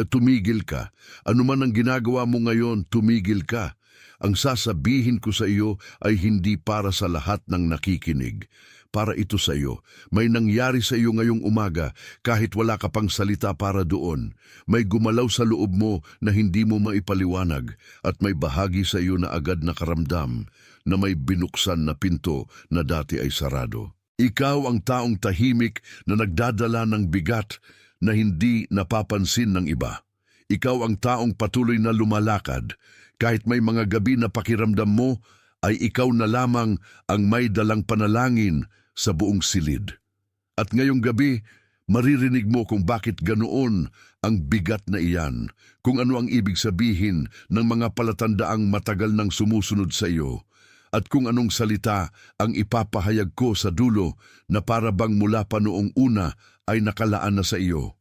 tumigil ka. Ano man ang ginagawa mo ngayon, tumigil ka. Ang sasabihin ko sa iyo ay hindi para sa lahat ng nakikinig. Para ito sa iyo. May nangyari sa iyo ngayong umaga kahit wala ka pang salita para doon. May gumalaw sa loob mo na hindi mo maipaliwanag at may bahagi sa iyo na agad nakaramdam na may binuksan na pinto na dati ay sarado. Ikaw ang taong tahimik na nagdadala ng bigat na hindi napapansin ng iba. Ikaw ang taong patuloy na lumalakad kahit may mga gabi na pakiramdam mo ay ikaw na lamang ang may dalang panalangin sa buong silid. At ngayong gabi, maririnig mo kung bakit ganoon ang bigat na iyan, kung ano ang ibig sabihin ng mga palatandaang matagal nang sumusunod sa iyo, at kung anong salita ang ipapahayag ko sa dulo na para bang mula pa noong una ay nakalaan na sa iyo.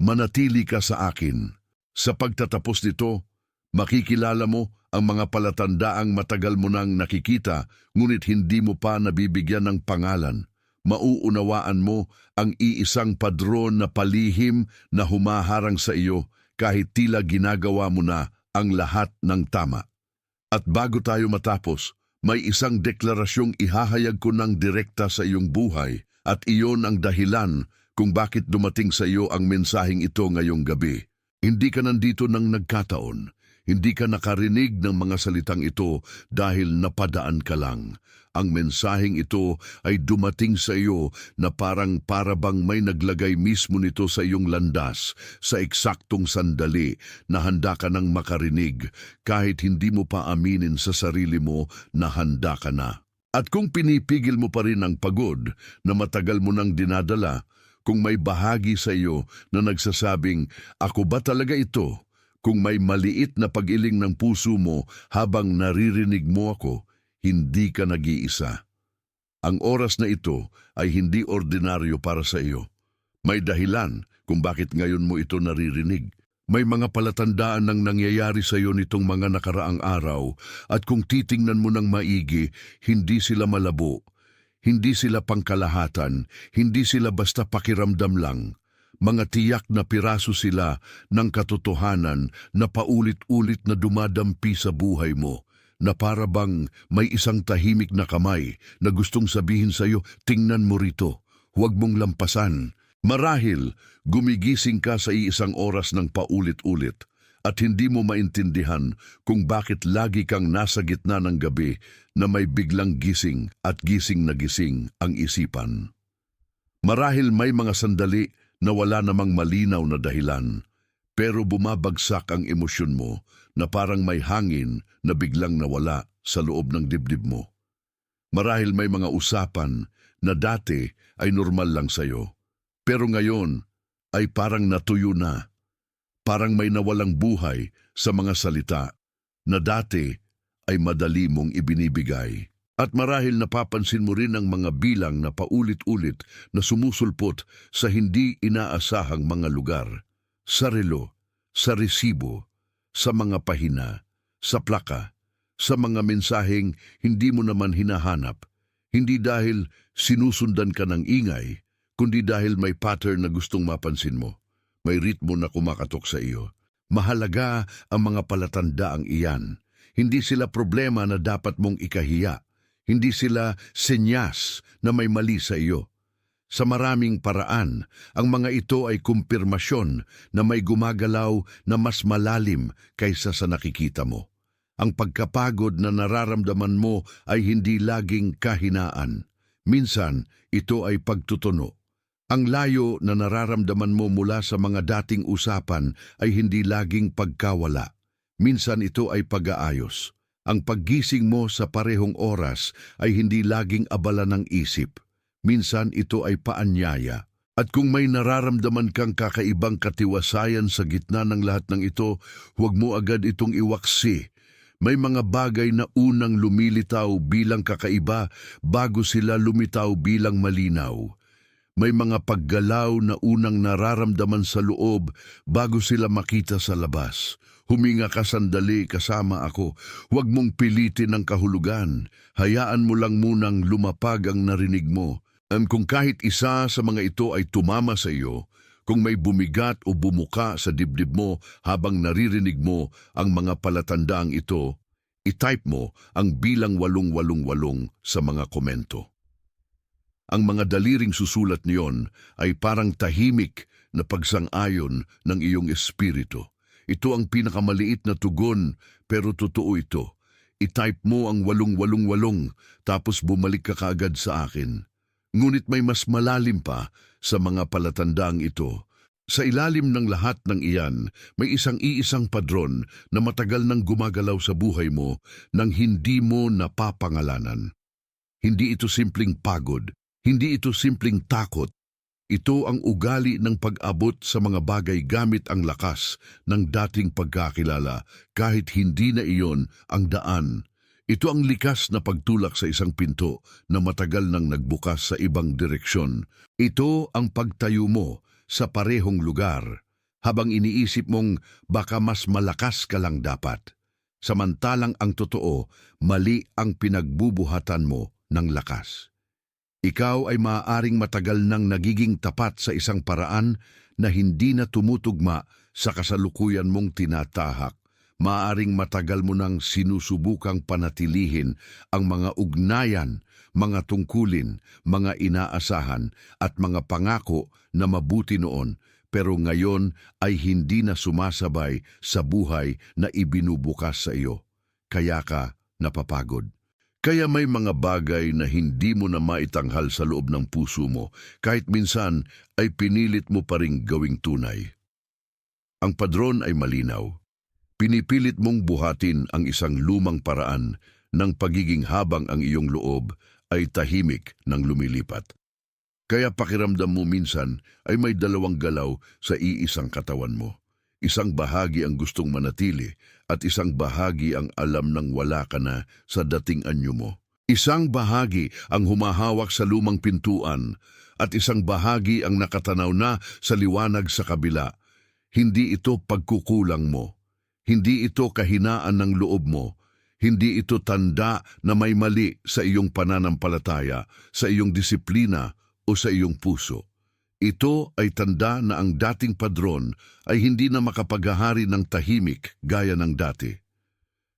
Manatili ka sa akin. Sa pagtatapos nito, makikilala mo ang mga palatandaang matagal mo nang nakikita ngunit hindi mo pa nabibigyan ng pangalan. Mauunawaan mo ang iisang padron na palihim na humaharang sa iyo kahit tila ginagawa mo na ang lahat ng tama. At bago tayo matapos, may isang deklarasyong ihahayag ko ng direkta sa iyong buhay at iyon ang dahilan kung bakit dumating sa iyo ang mensaheng ito ngayong gabi. Hindi ka nandito ng nagkataon. Hindi ka nakarinig ng mga salitang ito dahil napadaan ka lang. Ang mensaheng ito ay dumating sa iyo na para bang may naglagay mismo nito sa iyong landas sa eksaktong sandali na handa ka nang makarinig kahit hindi mo pa aminin sa sarili mo na handa ka na. At kung pinipigil mo pa rin ang pagod na matagal mo nang dinadala, kung may bahagi sa iyo na nagsasabing, "Ako ba talaga ito?" Kung may maliit na pag-iling ng puso mo habang naririnig mo ako, hindi ka nag-iisa. Ang oras na ito ay hindi ordinaryo para sa iyo. May dahilan kung bakit ngayon mo ito naririnig. May mga palatandaan ng nangyayari sa iyo nitong mga nakaraang araw at kung titingnan mo ng maigi, hindi sila malabo. Hindi sila pangkalahatan, hindi sila basta pakiramdam lang. Mga tiyak na piraso sila ng katotohanan na paulit-ulit na dumadampi sa buhay mo, na para bang may isang tahimik na kamay na gustong sabihin sa iyo, "Tingnan mo rito, huwag mong lampasan." Marahil, gumigising ka sa iisang oras ng paulit-ulit at hindi mo maintindihan kung bakit lagi kang nasa gitna ng gabi na may biglang gising at gising na gising ang isipan. Marahil may mga sandali na wala namang malinaw na dahilan, pero bumabagsak ang emosyon mo na parang may hangin na biglang nawala sa loob ng dibdib mo. Marahil may mga usapan na dati ay normal lang sa'yo, pero ngayon ay parang natuyo na. Parang may nawalang buhay sa mga salita na dati ay madali mong ibinibigay. At marahil napapansin mo rin ang mga bilang na paulit-ulit na sumusulpot sa hindi inaasahang mga lugar. Sa relo, sa resibo, sa mga pahina, sa plaka, sa mga mensaheng hindi mo naman hinahanap. Hindi dahil sinusundan ka ng ingay, kundi dahil may pattern na gustong mapansin mo. May ritmo na kumakatok sa iyo. Mahalaga ang mga palatandaang iyan. Hindi sila problema na dapat mong ikahiya. Hindi sila senyas na may mali sa iyo. Sa maraming paraan, ang mga ito ay kumpirmasyon na may gumagalaw na mas malalim kaysa sa nakikita mo. Ang pagkapagod na nararamdaman mo ay hindi laging kahinaan. Minsan, ito ay pagtutuno. Ang layo na nararamdaman mo mula sa mga dating usapan ay hindi laging pagkawala. Minsan ito ay pag-aayos. Ang paggising mo sa parehong oras ay hindi laging abala ng isip. Minsan ito ay paanyaya. At kung may nararamdaman kang kakaibang katiwasayan sa gitna ng lahat ng ito, huwag mo agad itong iwaksi. May mga bagay na unang lumilitaw bilang kakaiba bago sila lumitaw bilang malinaw. May mga paggalaw na unang nararamdaman sa loob bago sila makita sa labas. Huminga ka sandali kasama ako. Huwag mong pilitin ang kahulugan. Hayaan mo lang munang lumapag ang narinig mo. Kung kahit isa sa mga ito ay tumama sa iyo, Kung may bumigat o bumuka sa dibdib mo habang naririnig mo ang mga palatandaang ito, i-type mo ang bilang 888 sa mga komento. Ang mga daliring susulat niyon ay parang tahimik na pagsang-ayon ng iyong espiritu. Ito ang pinakamaliit na tugon, pero totoo ito. I-type mo ang 888 tapos bumalik ka kaagad sa akin. Ngunit may mas malalim pa sa mga palatandaang ito. Sa ilalim ng lahat ng iyan, may isang-iisang padron na matagal nang gumagalaw sa buhay mo nang hindi mo napapangalanan. Hindi ito simpleng pagod, hindi ito simpleng takot. Ito ang ugali ng pag-abot sa mga bagay gamit ang lakas ng dating pagkakilala kahit hindi na iyon ang daan. Ito ang likas na pagtulak sa isang pinto na matagal nang nagbukas sa ibang direksyon. Ito ang pagtayo mo sa parehong lugar habang iniisip mong baka mas malakas ka lang dapat. Samantalang ang totoo, mali ang pinagbubuhatan mo ng lakas. Ikaw ay maaaring matagal nang nagiging tapat sa isang paraan na hindi na tumutugma sa kasalukuyan mong tinatahak. Maaaring matagal mo nang sinusubukang panatilihin ang mga ugnayan, mga tungkulin, mga inaasahan at mga pangako na mabuti noon, pero ngayon ay hindi na sumasabay sa buhay na ibinubukas sa iyo. Kaya ka napapagod. Kaya may mga bagay na hindi mo na maitanghal sa loob ng puso mo, kahit minsan ay pinilit mo pa ring gawing tunay. Ang padron ay malinaw. Pinipilit mong buhatin ang isang lumang paraan ng pagiging habang ang iyong loob ay tahimik ng lumilipat. Kaya pakiramdam mo minsan ay may dalawang galaw sa iisang katawan mo. Isang bahagi ang gustong manatili at isang bahagi ang alam nang wala ka na sa dating anyo mo. Isang bahagi ang humahawak sa lumang pintuan at isang bahagi ang nakatanaw na sa liwanag sa kabila. Hindi ito pagkukulang mo. Hindi ito kahinaan ng loob mo. Hindi ito tanda na may mali sa iyong pananampalataya, sa iyong disiplina o sa iyong puso. Ito ay tanda na ang dating padron ay hindi na makapaghahari ng tahimik gaya ng dati.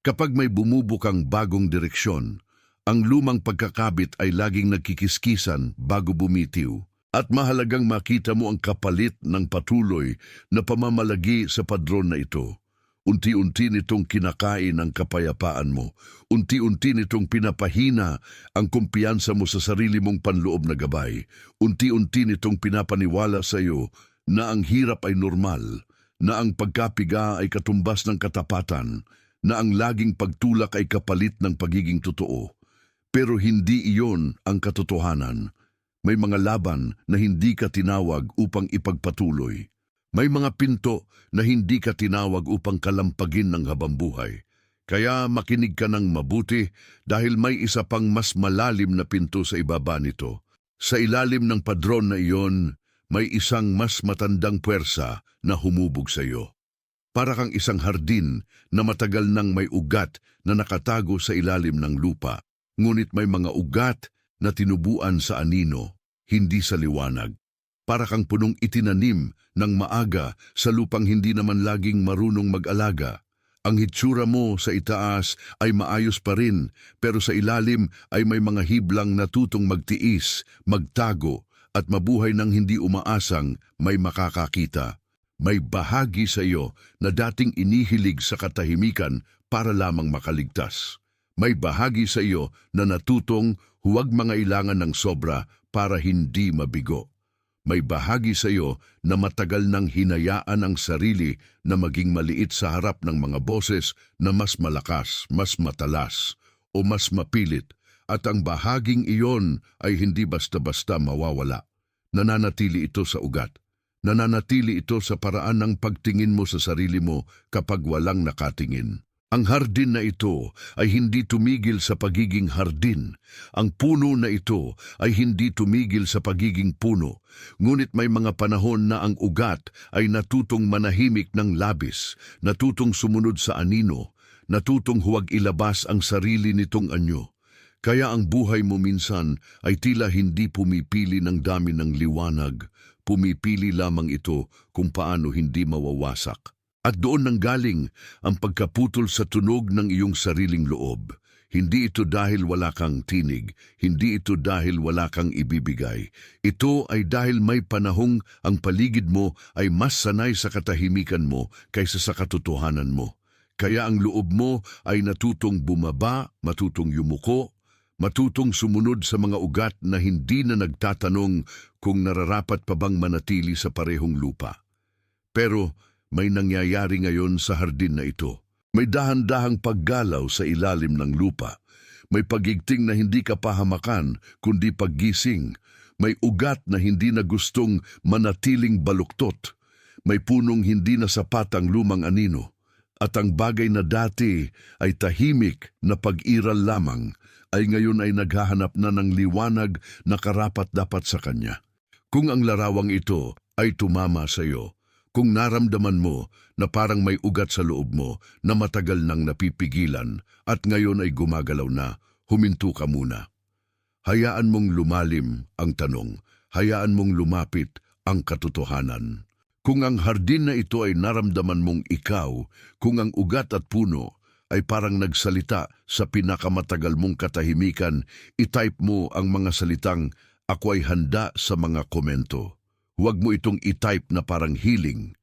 Kapag may bumubukang bagong direksyon, ang lumang pagkakabit ay laging nagkikiskisan bago bumitiw. At mahalagang makita mo ang kapalit ng patuloy na pamamalagi sa padron na ito. Unti-unti nitong kinakain ang kapayapaan mo. Unti-unti nitong pinapahina ang kumpiyansa mo sa sarili mong panloob na gabay. Unti-unti nitong pinapaniwala sa iyo na ang hirap ay normal, na ang pagkapiga ay katumbas ng katapatan, na ang laging pagtulak ay kapalit ng pagiging totoo. Pero hindi iyon ang katotohanan. May mga laban na hindi ka tinawag upang ipagpatuloy. May mga pinto na hindi ka tinawag upang kalampagin ng habambuhay. Kaya makinig ka ng mabuti dahil may isa pang mas malalim na pinto sa ibaba nito. Sa ilalim ng padron na iyon, may isang mas matandang puwersa na humubog sa iyo. Para kang isang hardin na matagal nang may ugat na nakatago sa ilalim ng lupa. Ngunit may mga ugat na tinubuan sa anino, hindi sa liwanag. Para kang punong itinanim ng maaga sa lupang hindi naman laging marunong mag-alaga. Ang hitsura mo sa itaas ay maayos pa rin, pero sa ilalim ay may mga hiblang natutong magtiis, magtago, at mabuhay ng hindi umaasang may makakakita. May bahagi sa iyo na dating inihilig sa katahimikan para lamang makaligtas. May bahagi sa iyo na natutong huwag mangailangan ng sobra para hindi mabigo. May bahagi sa iyo na matagal nang hinayaan ang sarili na maging maliit sa harap ng mga boses na mas malakas, mas matalas, o mas mapilit, at ang bahaging iyon ay hindi basta-basta mawawala. Nananatili ito sa ugat. Nananatili ito sa paraan ng pagtingin mo sa sarili mo kapag walang nakatingin. Ang hardin na ito ay hindi tumigil sa pagiging hardin. Ang puno na ito ay hindi tumigil sa pagiging puno. Ngunit may mga panahon na ang ugat ay natutong manahimik ng labis, natutong sumunod sa anino, natutong huwag ilabas ang sarili nitong anyo. Kaya ang buhay mo minsan ay tila hindi pumipili ng dami ng liwanag, pumipili lamang ito kung paano hindi mawawasak. At doon nanggaling ang pagkaputol sa tunog ng iyong sariling loob. Hindi ito dahil wala kang tinig, hindi ito dahil wala kang ibibigay. Ito ay dahil may panahong ang paligid mo ay mas sanay sa katahimikan mo kaysa sa katotohanan mo. Kaya ang loob mo ay natutong bumaba, matutong yumuko, matutong sumunod sa mga ugat na hindi na nagtatanong kung nararapat pa bang manatili sa parehong lupa. Pero may nangyayari ngayon sa hardin na ito. May dahan-dahang paggalaw sa ilalim ng lupa. May pagigting na hindi kapahamakan, kundi paggising. May ugat na hindi na gustong manatiling baluktot. May punong hindi na sapat ang lumang anino. At ang bagay na dati ay tahimik na pag-iral lamang, ay ngayon ay naghahanap na ng liwanag na karapat-dapat sa kanya. Kung ang larawang ito ay tumama sa iyo, kung naramdaman mo na parang may ugat sa loob mo na matagal nang napipigilan at ngayon ay gumagalaw na, huminto ka muna. Hayaan mong lumalim ang tanong, hayaan mong lumapit ang katotohanan. Kung ang hardin na ito ay naramdaman mong ikaw, kung ang ugat at puno ay parang nagsalita sa pinakamatagal mong katahimikan, itype mo ang mga salitang, "Ako ay handa" sa mga komento. Huwag mo itong itype na parang healing.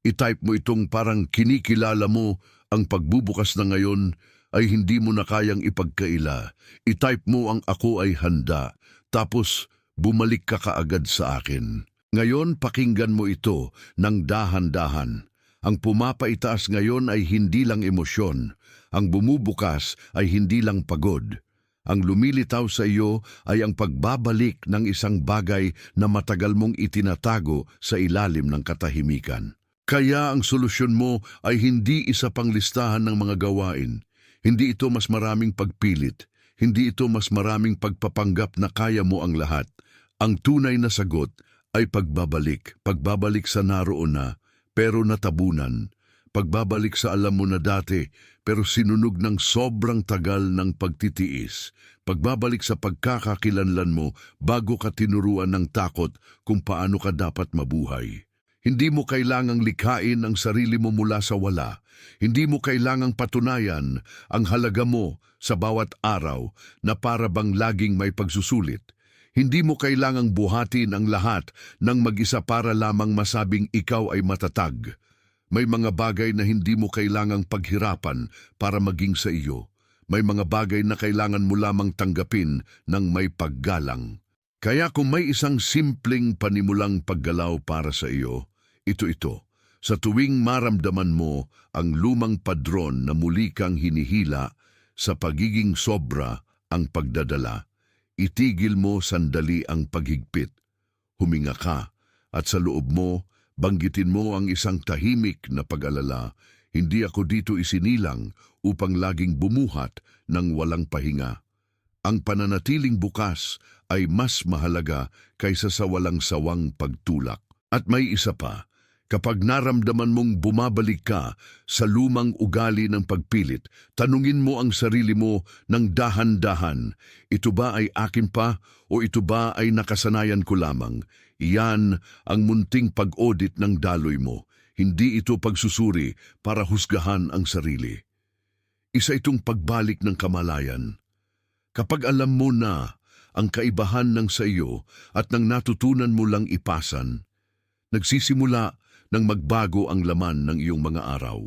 I-type mo itong parang kinikilala mo ang pagbubukas na ngayon ay hindi mo na kayang ipagkaila. I-type mo ang "Ako ay handa", tapos bumalik ka kaagad sa akin. Ngayon pakinggan mo ito ng dahan-dahan. Ang pumapaitaas ngayon ay hindi lang emosyon. Ang bumubukas ay hindi lang pagod. Ang lumilitaw sa iyo ay ang pagbabalik ng isang bagay na matagal mong itinatago sa ilalim ng katahimikan. Kaya ang solusyon mo ay hindi isa pang listahan ng mga gawain. Hindi ito mas maraming pagpilit. Hindi ito mas maraming pagpapanggap na kaya mo ang lahat. Ang tunay na sagot ay pagbabalik. Pagbabalik sa naroon na, pero natabunan. Pagbabalik sa alam mo na dati, pero sinunog ng sobrang tagal ng pagtitiis. Pagbabalik sa pagkakakilanlan mo bago ka tinuruan ng takot kung paano ka dapat mabuhay. Hindi mo kailangang likhain ang sarili mo mula sa wala. Hindi mo kailangang patunayan ang halaga mo sa bawat araw na para bang laging may pagsusulit. Hindi mo kailangang buhatin ang lahat ng mag-isa para lamang masabing ikaw ay matatag. May mga bagay na hindi mo kailangang paghirapan para maging sa iyo. May mga bagay na kailangan mo lamang tanggapin ng may paggalang. Kaya kung may isang simpleng panimulang paggalaw para sa iyo, ito. Sa tuwing maramdaman mo ang lumang padron na muli kang hinihila sa pagiging sobra ang pagdadala, itigil mo sandali ang paghigpit. Huminga ka at sa loob mo, banggitin mo ang isang tahimik na pag-alala, hindi ako dito isinilang upang laging bumuhat ng walang pahinga. Ang pananatiling bukas ay mas mahalaga kaysa sa walang sawang pagtulak. At may isa pa, kapag naramdaman mong bumabalik ka sa lumang ugali ng pagpilit, tanungin mo ang sarili mo ng dahan-dahan, ito ba ay akin pa o ito ba ay nakasanayan ko lamang? Iyan ang munting pag-audit ng daloy mo. Hindi ito pagsusuri para husgahan ang sarili. Isa itong pagbalik ng kamalayan. Kapag alam mo na ang kaibahan ng sa iyo at nang natutunan mo lang ipasan, nagsisimula ng magbago ang laman ng iyong mga araw.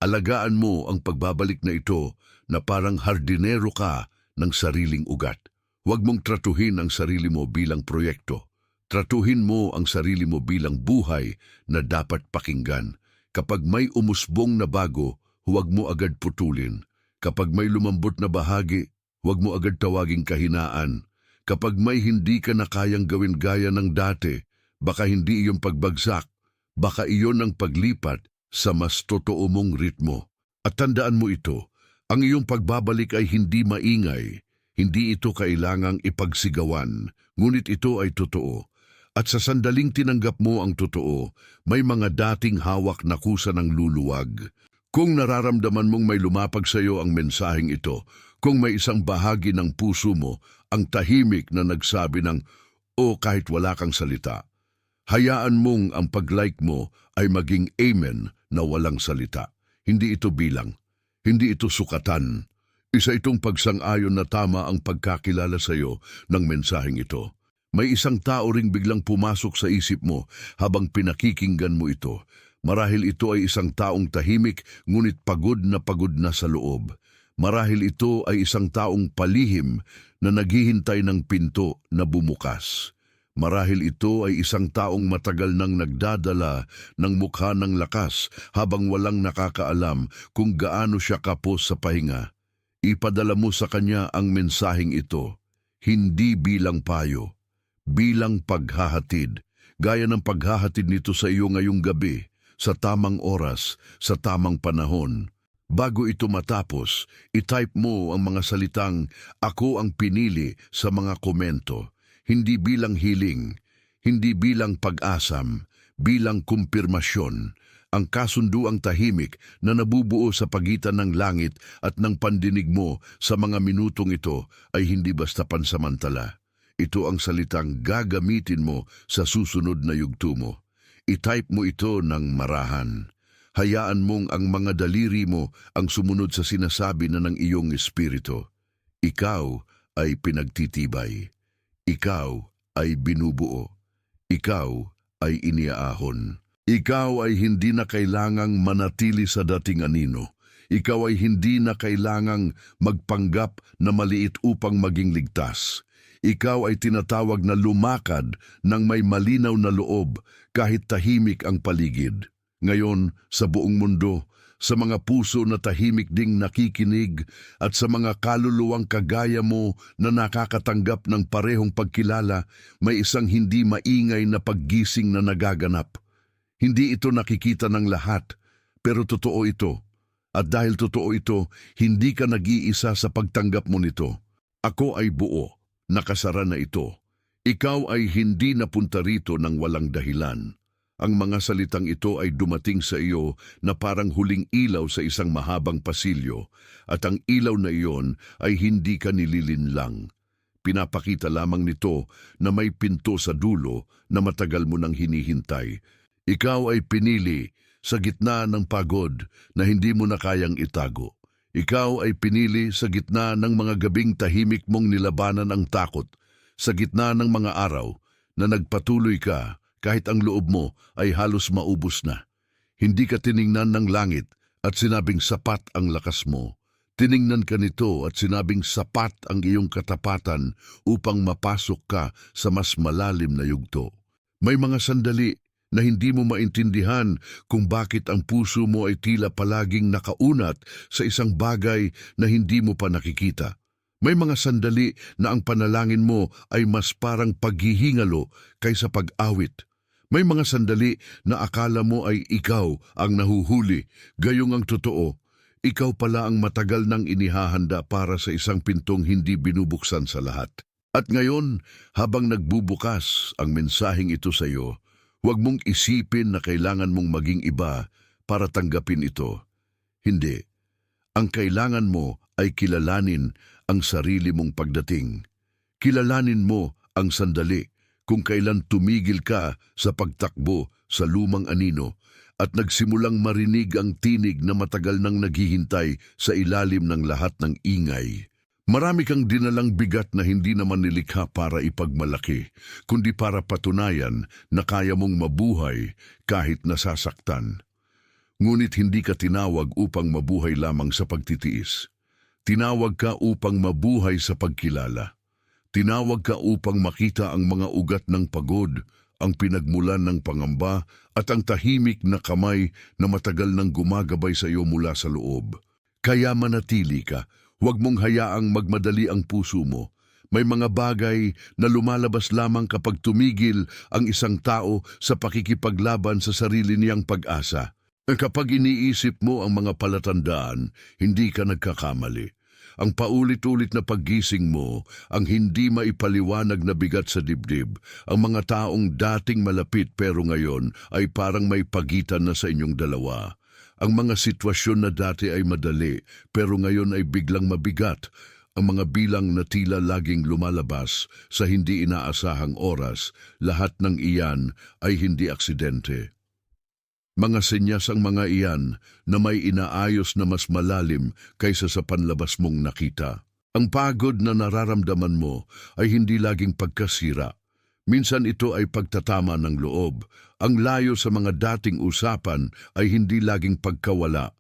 Alagaan mo ang pagbabalik na ito na parang hardinero ka ng sariling ugat. Huwag mong tratuhin ang sarili mo bilang proyekto. Tratuhin mo ang sarili mo bilang buhay na dapat pakinggan. Kapag may umusbong na bago, huwag mo agad putulin. Kapag may lumambot na bahagi, huwag mo agad tawaging kahinaan. Kapag may hindi ka na kayang gawin gaya ng dati, baka hindi iyong pagbagsak, baka iyon ang paglipat sa mas totoo mong ritmo. At tandaan mo ito, ang iyong pagbabalik ay hindi maingay. Hindi ito kailangang ipagsigawan, ngunit ito ay totoo. At sa sandaling tinanggap mo ang totoo, may mga dating hawak na kusa ng luluwag. Kung nararamdaman mong may lumapag sa iyo ang mensaheng ito, kung may isang bahagi ng puso mo ang tahimik na nagsabi ng, "O kahit wala kang salita," Hayaan mong ang pag-like mo ay maging amen na walang salita. Hindi ito bilang. Hindi ito sukatan. Isa itong pagsang-ayon na tama ang pagkakilala sa iyo ng mensaheng ito. May isang tao ring biglang pumasok sa isip mo habang pinakikinggan mo ito. Marahil ito ay isang taong tahimik ngunit pagod na sa loob. Marahil ito ay isang taong palihim na naghihintay ng pinto na bumukas. Marahil ito ay isang taong matagal nang nagdadala ng mukha ng lakas habang walang nakakaalam kung gaano siya kapos sa pahinga. Ipadala mo sa kanya ang mensaheng ito, hindi bilang payo, bilang paghahatid, gaya ng paghahatid nito sa iyo ngayong gabi, sa tamang oras, sa tamang panahon. Bago ito matapos, itype mo ang mga salitang "Ako ang pinili" sa mga komento. Hindi bilang hiling, hindi bilang pag-asam, bilang kumpirmasyon. Ang kasunduang tahimik na nabubuo sa pagitan ng langit at ng pandinig mo sa mga minutong ito ay hindi basta pansamantala. Ito ang salitang gagamitin mo sa susunod na yugto mo. I-type mo ito ng marahan. Hayaan mong ang mga daliri mo ang sumunod sa sinasabi na ng iyong espiritu. Ikaw ay pinagtitibay. Ikaw ay binubuo. Ikaw ay iniaahon. Ikaw ay hindi na kailangang manatili sa dating anino. Ikaw ay hindi na kailangang magpanggap na maliit upang maging ligtas. Ikaw ay tinatawag na lumakad ng may malinaw na loob kahit tahimik ang paligid. Ngayon, sa buong mundo, sa mga puso na tahimik ding nakikinig at sa mga kaluluwang kagaya mo na nakakatanggap ng parehong pagkilala, may isang hindi maingay na paggising na nagaganap. Hindi ito nakikita ng lahat, pero totoo ito. At dahil totoo ito, hindi ka nag-iisa sa pagtanggap mo nito. Ako ay buo, nakasara na ito. Ikaw ay hindi napunta rito ng walang dahilan. Ang mga salitang ito ay dumating sa iyo na parang huling ilaw sa isang mahabang pasilyo, at ang ilaw na iyon ay hindi ka nililinlang. Pinapakita lamang nito na may pinto sa dulo na matagal mo nang hinihintay. Ikaw ay pinili sa gitna ng pagod na hindi mo na kayang itago. Ikaw ay pinili sa gitna ng mga gabing tahimik mong nilabanan ang takot, sa gitna ng mga araw na nagpatuloy ka kahit ang loob mo ay halos maubos na. Hindi ka tiningnan ng langit at sinabing sapat ang lakas mo. Tiningnan ka nito at sinabing sapat ang iyong katapatan upang mapasok ka sa mas malalim na yugto. May mga sandali na hindi mo maintindihan kung bakit ang puso mo ay tila palaging nakaunat sa isang bagay na hindi mo pa nakikita. May mga sandali na ang panalangin mo ay mas parang paghihingalo kaysa pag-awit. May mga sandali na akala mo ay ikaw ang nahuhuli, gayong ang totoo. Ikaw pala ang matagal nang inihahanda para sa isang pintong hindi binubuksan sa lahat. At ngayon, habang nagbubukas ang mensaheng ito sa iyo, huwag mong isipin na kailangan mong maging iba para tanggapin ito. Hindi. Ang kailangan mo ay kilalanin ang sarili mong pagdating. Kilalanin mo ang sandali kung kailan tumigil ka sa pagtakbo sa lumang anino at nagsimulang marinig ang tinig na matagal nang naghihintay sa ilalim ng lahat ng ingay. Marami kang dinalang bigat na hindi naman nilikha para ipagmalaki, kundi para patunayan na kaya mong mabuhay kahit nasasaktan. Ngunit hindi ka tinawag upang mabuhay lamang sa pagtitiis. Tinawag ka upang mabuhay sa pagkilala. Tinawag ka upang makita ang mga ugat ng pagod, ang pinagmulan ng pangamba at ang tahimik na kamay na matagal nang gumagabay sa iyo mula sa loob. Kaya manatili ka, huwag mong hayaang magmadali ang puso mo. May mga bagay na lumalabas lamang kapag tumigil ang isang tao sa pakikipaglaban sa sarili niyang pag-asa. Kapag iniisip mo ang mga palatandaan, hindi ka nagkakamali. Ang paulit-ulit na paggising mo, ang hindi maipaliwanag na bigat sa dibdib, ang mga taong dating malapit pero ngayon ay parang may pagitan na sa inyong dalawa. Ang mga sitwasyon na dati ay madali pero ngayon ay biglang mabigat. ang mga bilang na tila laging lumalabas sa hindi inaasahang oras, lahat ng iyan ay hindi aksidente. Mga senyas ang mga iyan na may inaayos na mas malalim kaysa sa panlabas mong nakita. Ang pagod na nararamdaman mo ay hindi laging pagkasira. Minsan ito ay pagtatama ng loob. Ang layo sa mga dating usapan ay hindi laging pagkawala.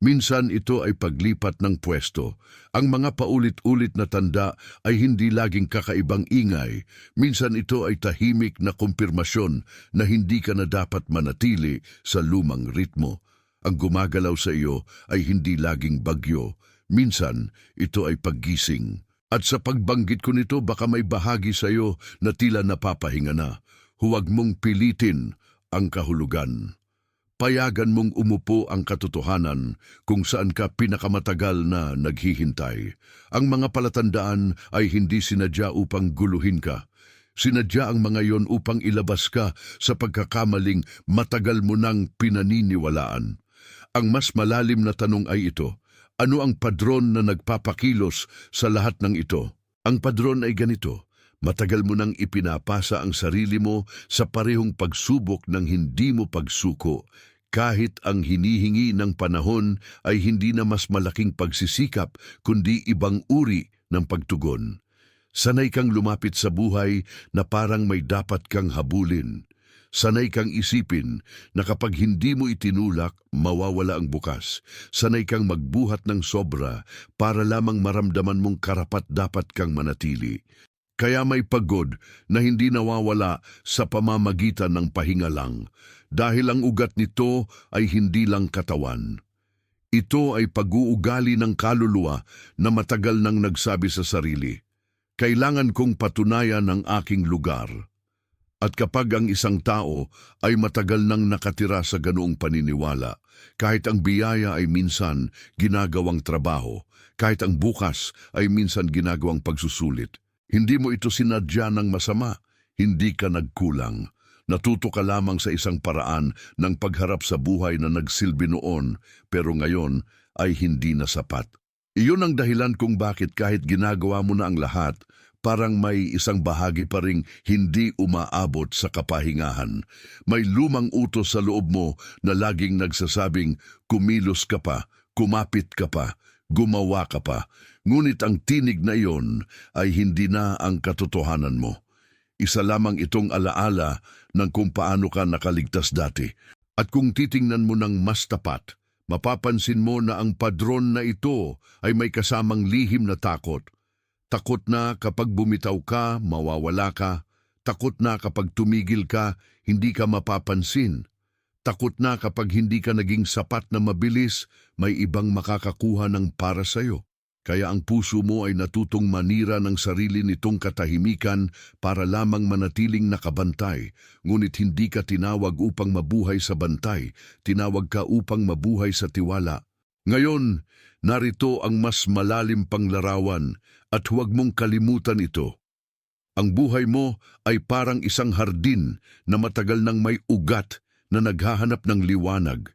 Minsan ito ay paglipat ng pwesto. Ang mga paulit-ulit na tanda ay hindi laging kakaibang ingay. Minsan ito ay tahimik na kumpirmasyon na hindi ka na dapat manatili sa lumang ritmo. Ang gumagalaw sa iyo ay hindi laging bagyo. Minsan ito ay paggising. At sa pagbanggit ko nito baka may bahagi sa iyo na tila napapahinga na. Huwag mong pilitin ang kahulugan. Payagan mong umupo ang katotohanan kung saan ka pinakamatagal na naghihintay. Ang mga palatandaan ay hindi sinadya upang guluhin ka. Sinadya ang mga yon upang ilabas ka sa pagkakamaling matagal mo nang pinaniniwalaan. Ang mas malalim na tanong ay ito, ano ang padron na nagpapakilos sa lahat ng ito? Ang padron ay ganito. Matagal mo nang ipinapasa ang sarili mo sa parehong pagsubok ng hindi mo pagsuko, kahit ang hinihingi ng panahon ay hindi na mas malaking pagsisikap kundi ibang uri ng pagtugon. Sanay kang lumapit sa buhay na parang may dapat kang habulin. Sanay kang isipin na kapag hindi mo itinulak, mawawala ang bukas. Sanay kang magbuhat ng sobra para lamang maramdaman mong karapat-dapat kang manatili. Kaya may pagod na hindi nawawala sa pamamagitan ng pahinga lang, dahil ang ugat nito ay hindi lang katawan. Ito ay pag-uugali ng kaluluwa na matagal nang nagsabi sa sarili, kailangan kong patunayan ang aking lugar. At kapag ang isang tao ay matagal nang nakatira sa ganoong paniniwala, kahit ang biyaya ay minsan ginagawang trabaho, kahit ang bukas ay minsan ginagawang pagsusulit, hindi mo ito sinadya ng masama, hindi ka nagkulang. Natuto ka lamang sa isang paraan ng pagharap sa buhay na nagsilbi noon, pero ngayon ay hindi na sapat. Iyon ang dahilan kung bakit kahit ginagawa mo na ang lahat, parang may isang bahagi pa ring hindi umaabot sa kapahingahan. May lumang utos sa loob mo na laging nagsasabing, kumilos ka pa, kumapit ka pa, gumawa ka pa. Ngunit ang tinig na iyon ay hindi na ang katotohanan mo. Isa lamang itong alaala ng kung paano ka nakaligtas dati. At kung titingnan mo ng mas tapat, mapapansin mo na ang padron na ito ay may kasamang lihim na takot. Takot na kapag bumitaw ka, mawawala ka. Takot na kapag tumigil ka, hindi ka mapapansin. Takot na kapag hindi ka naging sapat na mabilis, may ibang makakakuha ng para sa'yo. Kaya ang puso mo ay natutong manira ng sarili nitong katahimikan para lamang manatiling nakabantay. Ngunit hindi ka tinawag upang mabuhay sa bantay, tinawag ka upang mabuhay sa tiwala. Ngayon, narito ang mas malalim pang larawan at huwag mong kalimutan ito. Ang buhay mo ay parang isang hardin na matagal nang may ugat na naghahanap ng liwanag.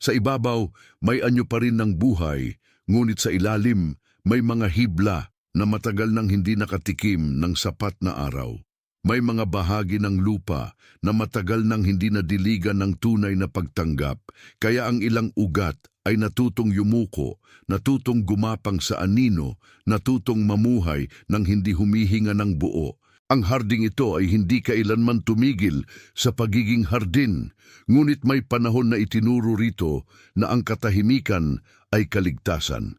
Sa ibabaw, may anyo pa rin ng buhay, ngunit sa ilalim, may mga hibla na matagal nang hindi nakatikim ng sapat na araw. May mga bahagi ng lupa na matagal nang hindi nadiligan ng tunay na pagtanggap, kaya ang ilang ugat ay natutong yumuko, natutong gumapang sa anino, natutong mamuhay nang hindi humihinga ng buo. Ang harding ito ay hindi kailanman tumigil sa pagiging hardin, ngunit may panahon na itinuro rito na ang katahimikan ay kaligtasan,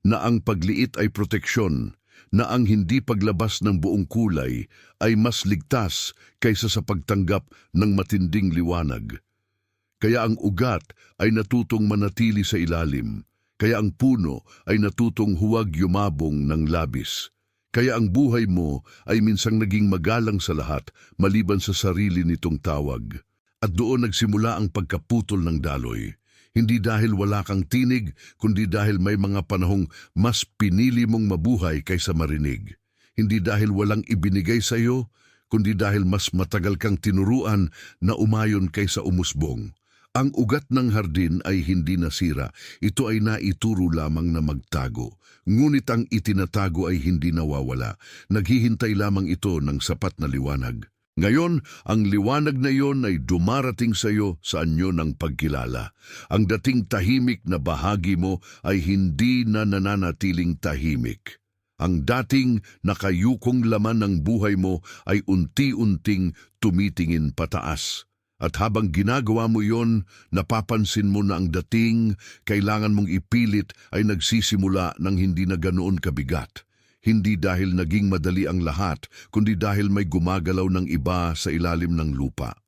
na ang pagliit ay proteksyon, na ang hindi paglabas ng buong kulay ay mas ligtas kaysa sa pagtanggap ng matinding liwanag. Kaya ang ugat ay natutong manatili sa ilalim, kaya ang puno ay natutong huwag yumabong ng labis. Kaya ang buhay mo ay minsang naging magalang sa lahat maliban sa sarili nitong tawag. At doon nagsimula ang pagkaputol ng daloy. Hindi dahil wala kang tinig, kundi dahil may mga panahong mas pinili mong mabuhay kaysa marinig. Hindi dahil walang ibinigay sa iyo, kundi dahil mas matagal kang tinuruan na umayon kaysa umusbong. Ang ugat ng hardin ay hindi nasira, ito ay naituro lamang na magtago. Ngunit ang itinatago ay hindi nawawala, naghihintay lamang ito ng sapat na liwanag. Ngayon, ang liwanag na iyon ay dumarating sa iyo sa anyo ng pagkilala. Ang dating tahimik na bahagi mo ay hindi na nananatiling tahimik. Ang dating nakayukong laman ng buhay mo ay unti-unting tumitingin pataas. At habang ginagawa mo yon, napapansin mo na ang dating kailangan mong ipilit ay nagsisimula ng hindi na ganoon kabigat. Hindi dahil naging madali ang lahat, kundi dahil may gumagalaw ng iba sa ilalim ng lupa.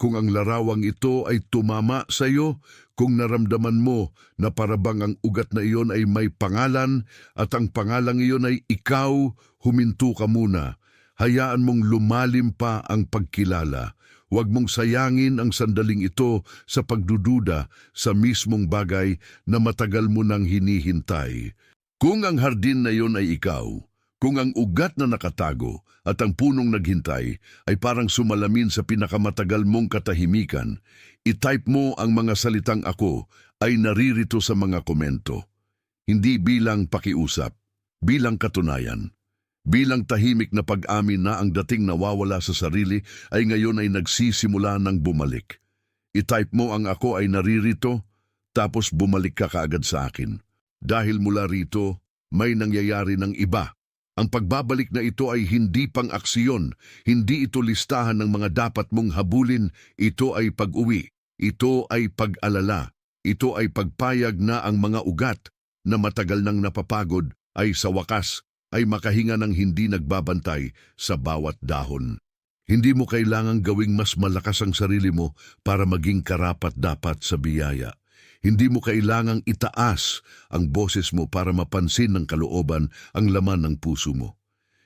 Kung ang larawang ito ay tumama sa iyo, kung naramdaman mo na parabang ang ugat na iyon ay may pangalan at ang pangalang iyon ay ikaw, huminto ka muna. Hayaan mong lumalim pa ang pagkilala. Huwag mong sayangin ang sandaling ito sa pagdududa sa mismong bagay na matagal mo nang hinihintay. Kung ang hardin na iyon ay ikaw, kung ang ugat na nakatago at ang punong naghintay ay parang sumalamin sa pinakamatagal mong katahimikan, itype mo ang mga salitang ako ay naririto sa mga komento. Hindi bilang pakiusap, bilang katunayan. Bilang tahimik na pag-amin na ang dating nawawala sa sarili ay ngayon ay nagsisimula ng bumalik. I-type mo ang ako ay naririto, tapos bumalik ka kaagad sa akin. Dahil mula rito, may nangyayari ng iba. Ang pagbabalik na ito ay hindi pang aksiyon, hindi ito listahan ng mga dapat mong habulin, ito ay pag-uwi, ito ay pag-alala, ito ay pagpayag na ang mga ugat na matagal nang napapagod ay sa wakas ay makahinga ng hindi nagbabantay sa bawat dahon. Hindi mo kailangang gawing mas malakas ang sarili mo para maging karapat-dapat sa biyaya. Hindi mo kailangang itaas ang boses mo para mapansin ng kalooban ang laman ng puso mo.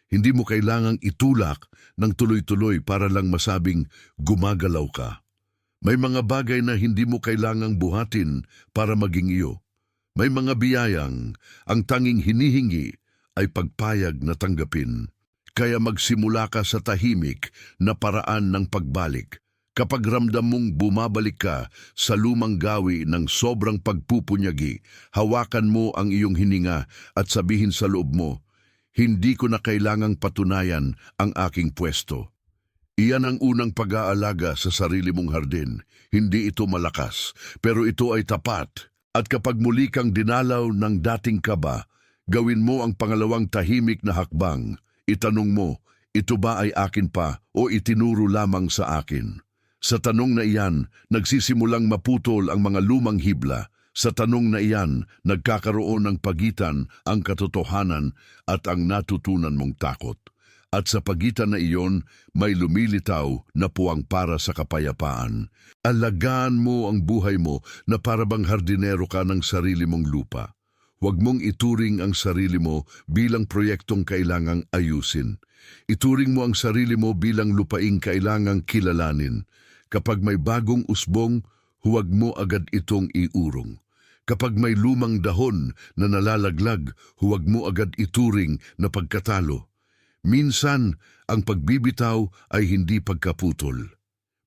Hindi mo kailangang itulak ng tuloy-tuloy para lang masabing gumagalaw ka. May mga bagay na hindi mo kailangang buhatin para maging iyo. May mga biyayang ang tanging hinihingi ay pagpayag na tanggapin. Kaya magsimula ka sa tahimik na paraan ng pagbalik. Kapag ramdam mong bumabalik ka sa lumang gawi ng sobrang pagpupunyagi, hawakan mo ang iyong hininga at sabihin sa loob mo, hindi ko na kailangang patunayan ang aking pwesto. Iyan ang unang pag-aalaga sa sarili mong hardin. Hindi ito malakas, pero ito ay tapat. At kapag muli kang dinalaw ng dating kaba, gawin mo ang pangalawang tahimik na hakbang. Itanong mo, ito ba ay akin pa o itinuro lamang sa akin? Sa tanong na iyan, nagsisimulang maputol ang mga lumang hibla. Sa tanong na iyan, nagkakaroon ng pagitan ang katotohanan at ang natutunan mong takot. At sa pagitan na iyon, may lumilitaw na puwang para sa kapayapaan. Alagaan mo ang buhay mo na parabang hardinero ka ng sarili mong lupa. Huwag mong ituring ang sarili mo bilang proyektong kailangang ayusin. Ituring mo ang sarili mo bilang lupaing kailangang kilalanin. Kapag may bagong usbong, huwag mo agad itong iurong. Kapag may lumang dahon na nalalaglag, huwag mo agad ituring na pagkatalo. Minsan, ang pagbibitaw ay hindi pagkaputol.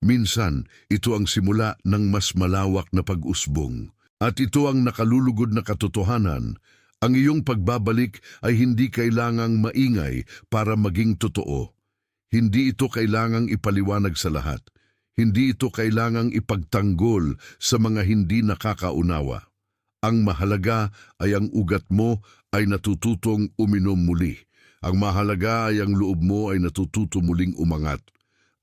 Minsan, ito ang simula ng mas malawak na pag-usbong. At ito ang nakalulugod na katotohanan. Ang iyong pagbabalik ay hindi kailangang maingay para maging totoo. Hindi ito kailangang ipaliwanag sa lahat. Hindi ito kailangang ipagtanggol sa mga hindi nakakaunawa. Ang mahalaga ay ang ugat mo ay natututong uminom muli. Ang mahalaga ay ang loob mo ay natututo muling umangat.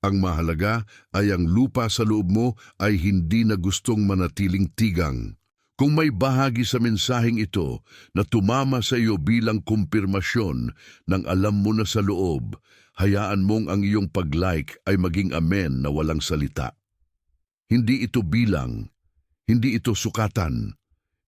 Ang mahalaga ay ang lupa sa loob mo ay hindi na gustong manatiling tigang. Kung may bahagi sa mensaheng ito na tumama sa iyo bilang kumpirmasyon ng alam mo na sa loob, hayaan mong ang iyong pag-like ay maging amen na walang salita. Hindi ito bilang, hindi ito sukatan.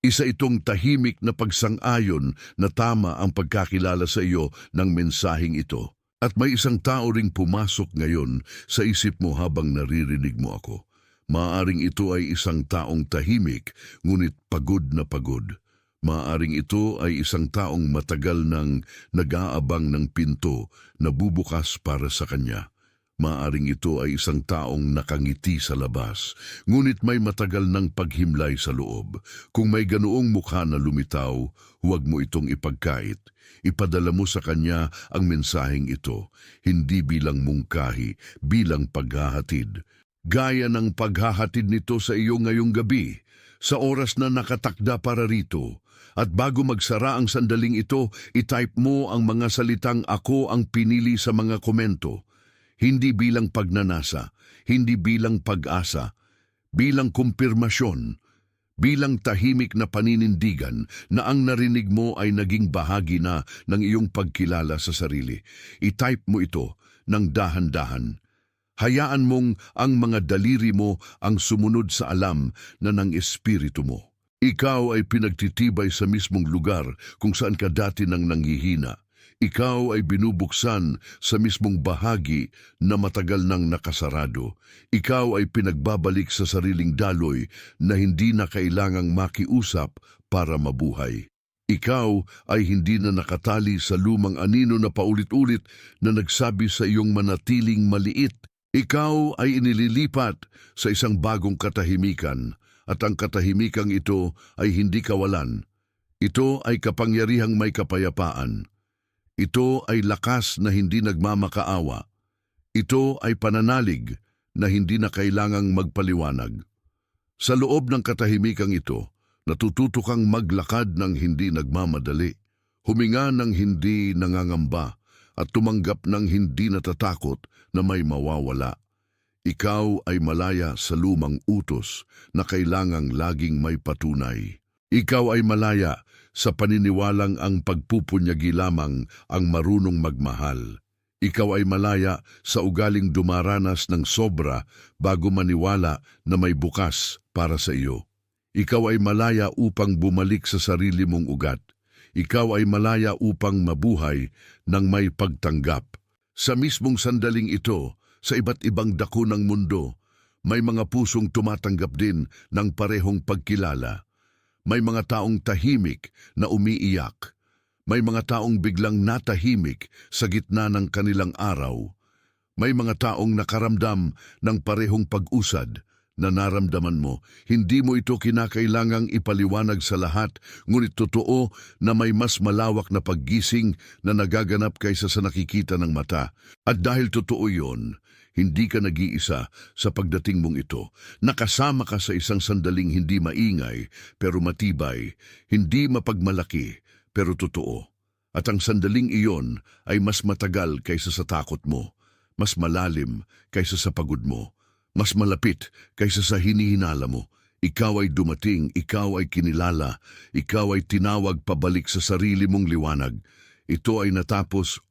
Isa itong tahimik na pagsang-ayon na tama ang pagkakilala sa iyo ng mensaheng ito. At may isang tao ring pumasok ngayon sa isip mo habang naririnig mo ako. Maaaring ito ay isang taong tahimik, ngunit pagod na pagod. Maaaring ito ay isang taong matagal nang nag-aabang ng pinto na bubukas para sa kanya. Maaring ito ay isang taong nakangiti sa labas, ngunit may matagal ng paghimlay sa loob. Kung may ganoong mukha na lumitaw, huwag mo itong ipagkait. Ipadala mo sa kanya ang mensaheng ito, hindi bilang mungkahi, bilang paghahatid. Gaya ng paghahatid nito sa iyo ngayong gabi, sa oras na nakatakda para rito. At bago magsara ang sandaling ito, itype mo ang mga salitang ako ang pinili sa mga komento. Hindi bilang pagnanasa, hindi bilang pag-asa, bilang kumpirmasyon, bilang tahimik na paninindigan na ang narinig mo ay naging bahagi na ng iyong pagkilala sa sarili. I-type mo ito ng dahan-dahan. Hayaan mong ang mga daliri mo ang sumunod sa alam na ng espiritu mo. Ikaw ay pinagtitibay sa mismong lugar kung saan ka dati nang nanghihina. Ikaw ay binubuksan sa mismong bahagi na matagal nang nakasarado. Ikaw ay pinagbabalik sa sariling daloy na hindi na kailangang makiusap para mabuhay. Ikaw ay hindi na nakatali sa lumang anino na paulit-ulit na nagsabi sa iyong manatiling maliit. Ikaw ay inililipat sa isang bagong katahimikan at ang katahimikang ito ay hindi kawalan. Ito ay kapangyarihang may kapayapaan. Ito ay lakas na hindi nagmamakaawa. Ito ay pananalig na hindi na kailangang magpaliwanag. Sa loob ng katahimikang ito, natututo kang maglakad ng hindi nagmamadali, huminga ng hindi nangangamba, at tumanggap ng hindi natatakot na may mawawala. Ikaw ay malaya sa lumang utos na kailangang laging may patunay. Ikaw ay malaya sa paniniwalang ang pagpupunyagi lamang ang marunong magmahal. Ikaw ay malaya sa ugaling dumaranas ng sobra bago maniwala na may bukas para sa iyo. Ikaw ay malaya upang bumalik sa sarili mong ugat. Ikaw ay malaya upang mabuhay ng may pagtanggap. Sa mismong sandaling ito, sa iba't ibang dako ng mundo, may mga pusong tumatanggap din ng parehong pagkilala. May mga taong tahimik na umiiyak. May mga taong biglang natahimik sa gitna ng kanilang araw. May mga taong nakaramdam ng parehong pag-usad na naramdaman mo. Hindi mo ito kinakailangang ipaliwanag sa lahat, ngunit totoo na may mas malawak na paggising na nagaganap kaysa sa nakikita ng mata. At dahil totoo yon, hindi ka nag-iisa sa pagdating mong ito. Nakasama ka sa isang sandaling hindi maingay pero matibay, hindi mapagmalaki pero totoo. At ang sandaling iyon ay mas matagal kaysa sa takot mo, mas malalim kaysa sa pagod mo, mas malapit kaysa sa hinihinala mo. Ikaw ay dumating, ikaw ay kinilala, ikaw ay tinawag pabalik sa sarili mong liwanag. Ito ay natapos,